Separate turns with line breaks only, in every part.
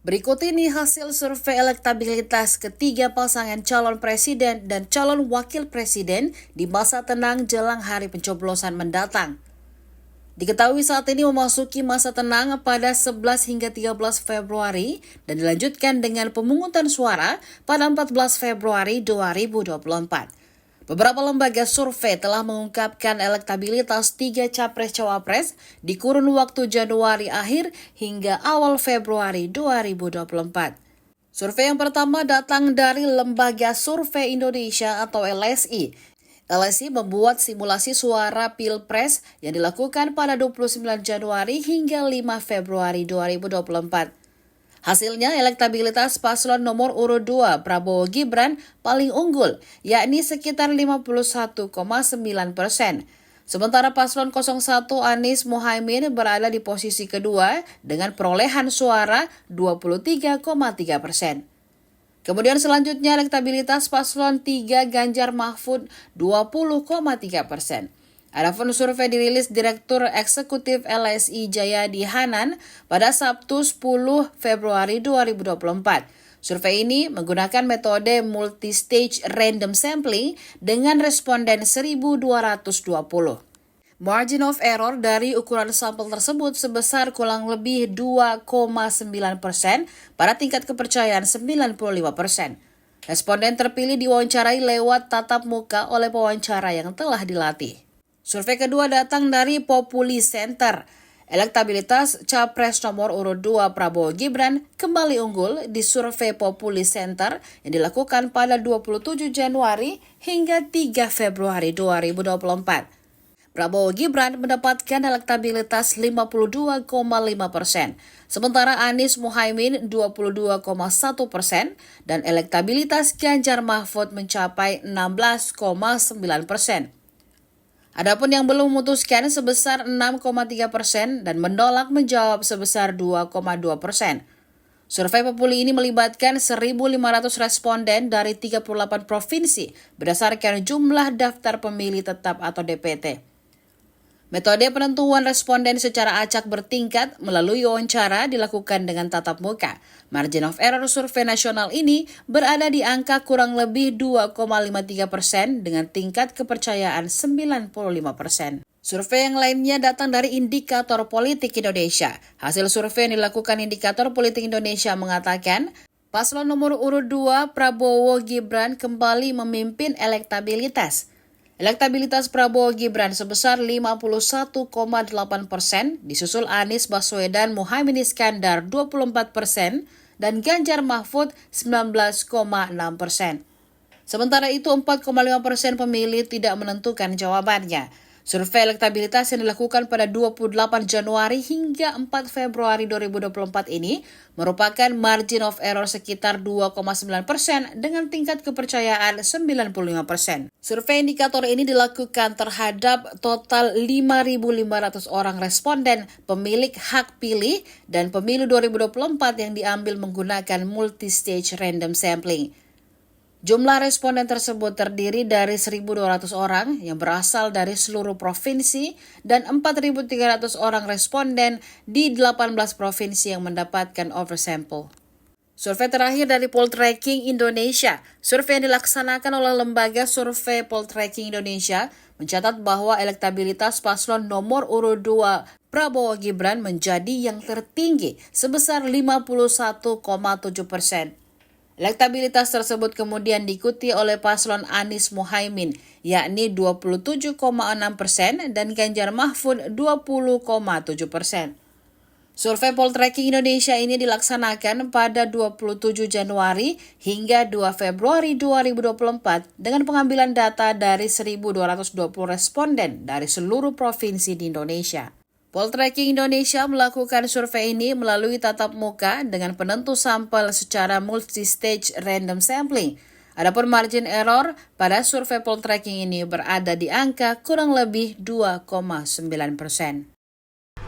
Berikut ini hasil survei elektabilitas ketiga pasangan calon presiden dan calon wakil presiden di masa tenang jelang hari pencoblosan mendatang. Diketahui saat ini memasuki masa tenang pada 11 hingga 13 Februari dan dilanjutkan dengan pemungutan suara pada 14 Februari 2024. Beberapa lembaga survei telah mengungkapkan elektabilitas tiga capres-cawapres di kurun waktu Januari akhir hingga awal Februari 2024. Survei yang pertama datang dari Lembaga Survei Indonesia atau LSI. LSI membuat simulasi suara Pilpres yang dilakukan pada 29 Januari hingga 5 Februari 2024. Hasilnya, elektabilitas paslon nomor urut 2 Prabowo Gibran paling unggul, yakni sekitar 51,9%. Sementara paslon 01 Anies Mohaimin berada di posisi kedua dengan perolehan suara 23,3%. Kemudian selanjutnya elektabilitas paslon 3 Ganjar Mahfud 20,3%. Adapun survei dirilis Direktur Eksekutif LSI Jayadi Hanan pada Sabtu 10 Februari 2024. Survei ini menggunakan metode multi-stage random sampling dengan responden 1.220. Margin of error dari ukuran sampel tersebut sebesar kurang lebih 2,9% pada tingkat kepercayaan 95%. Responden terpilih diwawancarai lewat tatap muka oleh pewawancara yang telah dilatih. Survei kedua datang dari Populi Center. Elektabilitas capres nomor urut 2 Prabowo Gibran kembali unggul di survei Populi Center yang dilakukan pada 27 Januari hingga 3 Februari 2024. Prabowo Gibran mendapatkan elektabilitas 52,5%, sementara Anies Mohaimin 22,1% dan elektabilitas Ganjar Mahfud mencapai 16,9%. Adapun yang belum memutuskan sebesar 6,3% dan menolak menjawab sebesar 2,2%. Survei Populi ini melibatkan 1.500 responden dari 38 provinsi berdasarkan jumlah daftar pemilih tetap atau DPT. Metode penentuan responden secara acak bertingkat melalui wawancara dilakukan dengan tatap muka. Margin of error survei nasional ini berada di angka kurang lebih 2,53% dengan tingkat kepercayaan 95%. Survei yang lainnya datang dari Indikator Politik Indonesia. Hasil survei yang dilakukan Indikator Politik Indonesia mengatakan, paslon nomor urut 2 Prabowo Gibran kembali memimpin elektabilitas. Elektabilitas Prabowo Gibran sebesar 51,8%, disusul Anies Baswedan Muhaimin Iskandar 24%, dan Ganjar Mahfud 19,6%. Sementara itu 4,5% pemilih tidak menentukan jawabannya. Survei elektabilitas yang dilakukan pada 28 Januari hingga 4 Februari 2024 ini merupakan margin of error sekitar 2,9% dengan tingkat kepercayaan 95%. Survei indikator ini dilakukan terhadap total 5.500 orang responden pemilik hak pilih dan pemilu 2024 yang diambil menggunakan multi-stage random sampling. Jumlah responden tersebut terdiri dari 1.200 orang yang berasal dari seluruh provinsi dan 4.300 orang responden di 18 provinsi yang mendapatkan oversample. Survei terakhir dari Poltreking Indonesia. Survei yang dilaksanakan oleh Lembaga Survei Poltreking Indonesia mencatat bahwa elektabilitas paslon nomor urut 2 Prabowo Gibran menjadi yang tertinggi sebesar 51,7%. Elektabilitas tersebut kemudian diikuti oleh paslon Anies Mohaimin, yakni 27,6% dan Ganjar Mahfud 20,7%. Survei Poltreking Indonesia ini dilaksanakan pada 27 Januari hingga 2 Februari 2024 dengan pengambilan data dari 1.220 responden dari seluruh provinsi di Indonesia. Poltreking Indonesia melakukan survei ini melalui tatap muka dengan penentu sampel secara multi-stage random sampling. Adapun margin error pada survei Poltreking ini berada di angka kurang lebih 2,9%.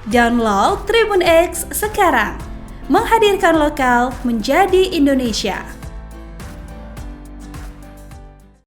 Download Tribun X sekarang, menghadirkan lokal menjadi Indonesia.